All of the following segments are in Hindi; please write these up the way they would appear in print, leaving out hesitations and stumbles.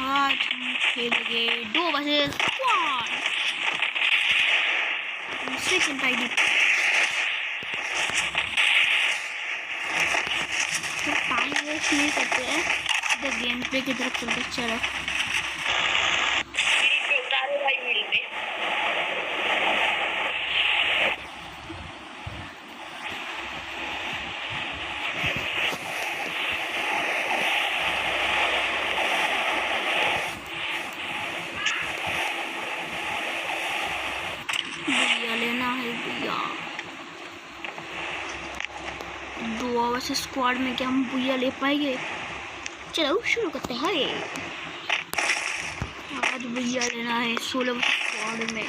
आज हम खेलेंगे 2 वर्सेस स्क्वाड। सेकंड आईडी तो टाइम वेस्ट नहीं करते हैं, सीधे गेम प्ले की तरफ चलते। चलो भैया लेना है भैया। 2 वर्सेस स्क्वाड में क्या हम भैया ले पाएंगे? चलो शुरू करते हैं। आज भैया लेना है 16 वर्सेस स्क्वाड में।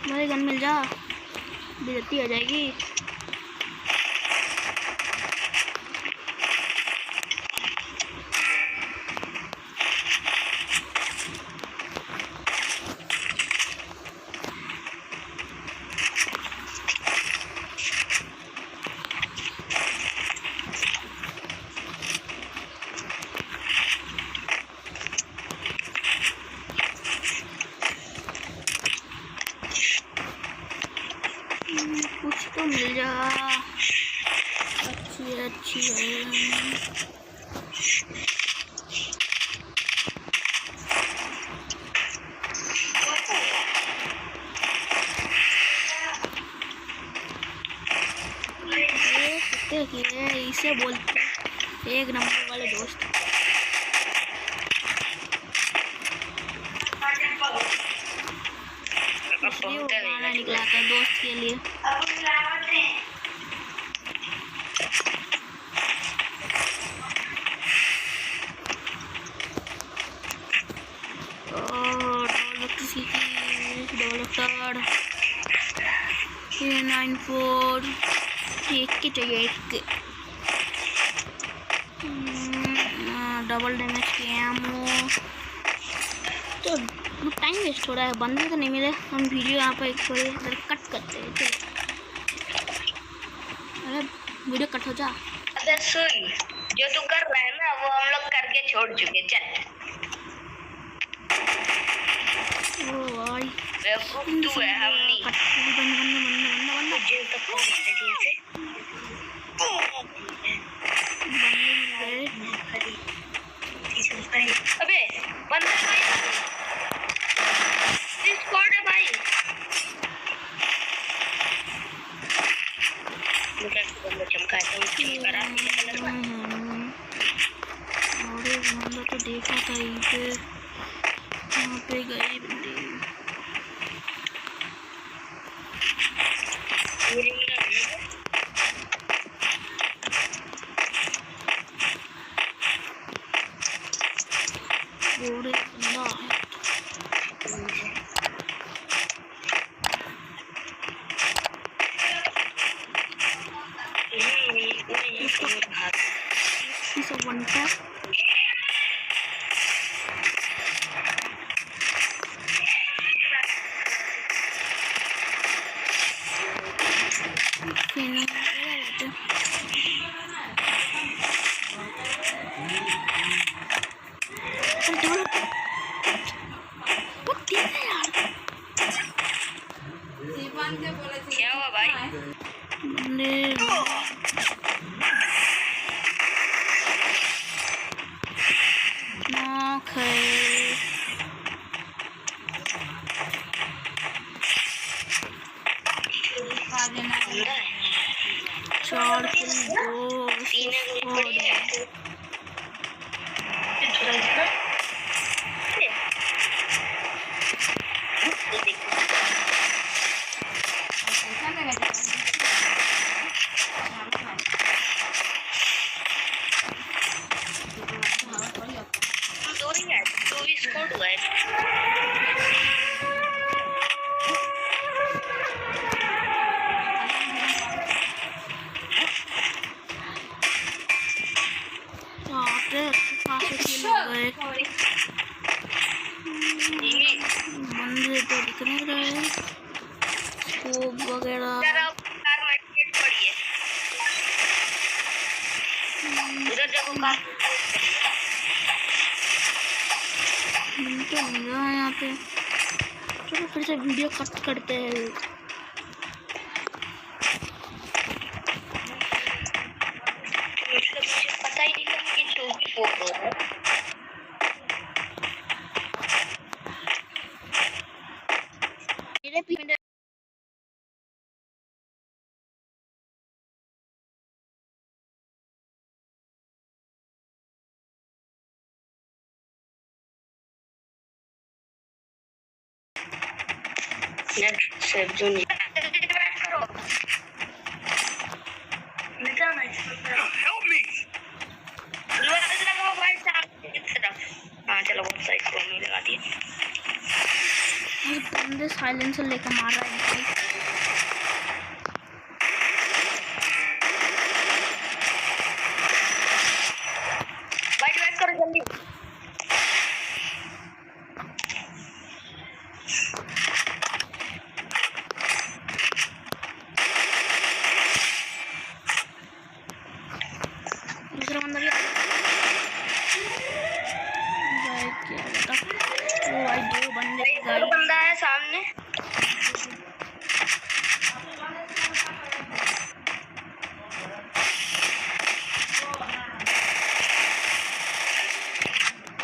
मेरे गन मिल जा, बेइज्जती आ जाएगी। कुछ तो मिल जा, अच्छी है। इसे बोलते एक नंबर वाले दोस्त। इसलिए वो गाना निकला था दोस्त के लिए। डेवलपर 394 एक के चाहिए, एक डबल डैमेज के एमो। तो टाइम वेस्ट हो रहा है, बंदे तो नहीं मिले। हम वीडियो यहाँ पर थोड़ी देर कट करते हैं। चलो अरे वीडियो कट हो जा। अबे सुन, जो तू कर रहा है ना वो हम लोग करके छोड़ चुके। चल ओ भाई बेवकूफ तू है, हम नहीं। बंद मुझे तो फोन कर दिया से अबे बंदा स्क्वाड है भाई। बंदा चमका है बंदा तो देखा था इसे, वहाँ पे गए बंदे। बंदा क्या हुआ भाई? चार तो भी स्कोर हुआ है। बंदे तो दिख नहीं रहे, स्कोप वगैरह। उधर देखो मिल तो नहीं रहा है यहाँ पे। चलो फिर से वीडियो कट करते हैं। मुझे पता ही नहीं लगा कि 2v4 हो रहा है। मेरे next save zone help me लगा भाई साहब इस तरफ। हाँ चलो वो साइड को नहीं लगा दिए। बंदे साइलेंसर लेकर मार रहा है भाई वेट करो जल्दी। दूसरा बंदा भी भाई क्या बता। ओ भाई दो बंदे एक बंदा है सामने।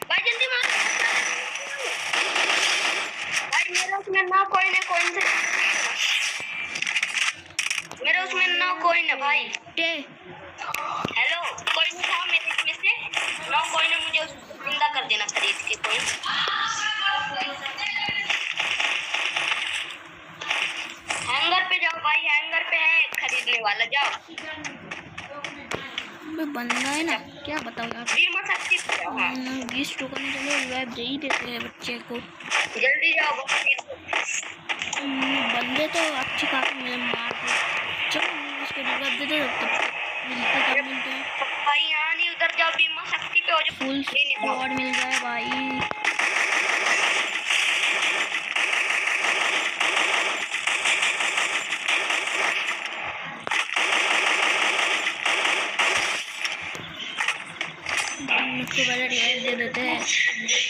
भाई जल्दी मार। भाई मेरा उसमें ना कोई ना कोई से मेरा उसमें ना कोई ना भाई। हेलो कोई नहीं था मेरे इसमें से ना कोई ने मुझे उसको जिंदा कर देना खरीद के कोई। हैंगर पे जाओ भाई हैंगर पे है खरीदने वाला जाओ। बंदा है ना क्या बताओ यार। बीमा शक्ति पे जाओ। हाँ 20 टोकन चलो रिवाइव दे ही देते हैं बच्चे को। जल्दी जाओ। बंदे तो अच्छी काफी मुझे मार दे। चलो इसको रिवाइव दे दो तब मिलते हैं भाई यहाँ नहीं उधर जाओ बीमा शक्ति पे हो जाओ। फुल स्क्वाड मिल रहा है भाई। मुझको पहले रिवाइव दे देते हैं।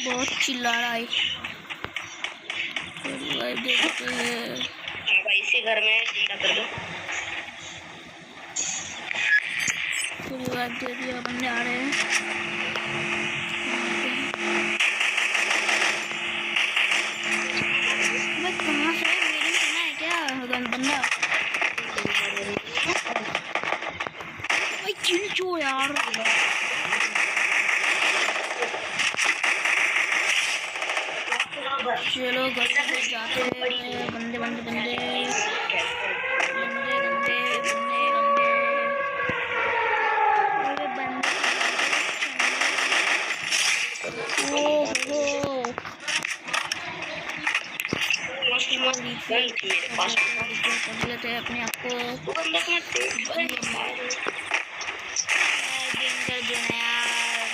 बहुत चिल्ला रहा है। रिवाइव दे देते हैं। भाई इसी घर में जिंदा कर दो। रिवाइव दे दिया बंदे आ रहे हैं। कहाँ से मेरे में सुना है क्या बंदा। भाई चिल चो यार। चलो घर पे जाते हैं। बंदे बंदे बंदे बंदे बंदे बंदे बंदे ओहो मेरे पास कर लेते हैं अपने आप को। कर देना यार।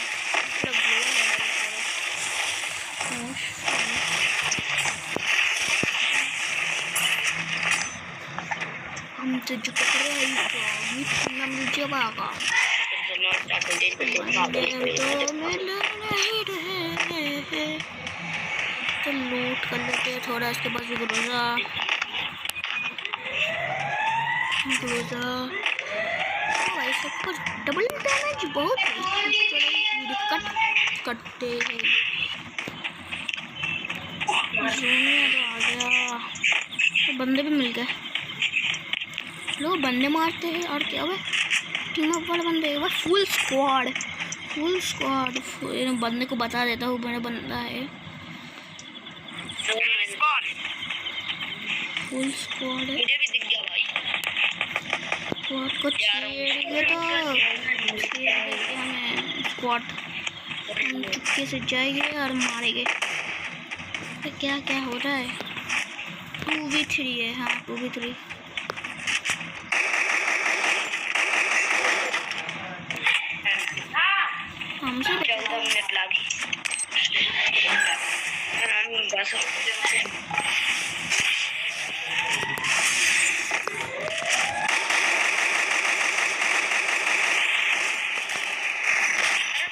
हम तो जो पकड़े हैं मुझे भागा तो मिल नहीं रहे। तो लूट कर लेते हैं थोड़ा। इसके पास ग्रोजा भाई सब कुछ डबल डैमेज बहुत कटते हैं। तो आ गया तो बंदे भी मिल गए। लोग बंदे मारते हैं और क्या हुआ टीम अप वाले बंदे फुल स्क्वाड बंदे को बता देता हूँ मेरा बंदा है। फुल स्क्वाड है। मुझे भी दिख गया भाई। स्क्वाड को छेड़ेंगे तो हमें स्क्वाड हम चुपके से जाएंगे और मारेंगे। तो क्या क्या हो रहा है। 2v3 है। हाँ 2v3 हमसे 14 मिनट लगी। बस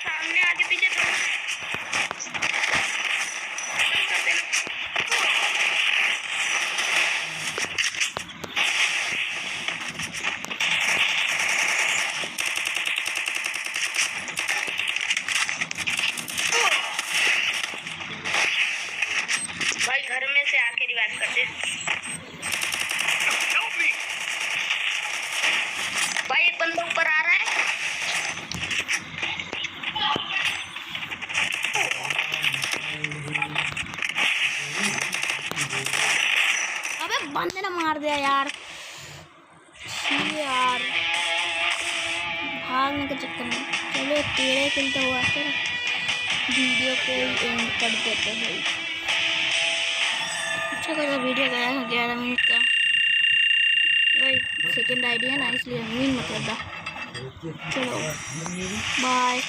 सामने आगे पीछे तो बंदे ने मार दिया यार। यार भागने के चक्कर में। चलो तेरे खेलता हुआ फिर वीडियो को एंड कर देते हैं। अच्छा खासा वीडियो गया है 11 मिनट का। भाई सेकंड आईडी है ना, इसलिए मीन मतलब दा। चलो बाय।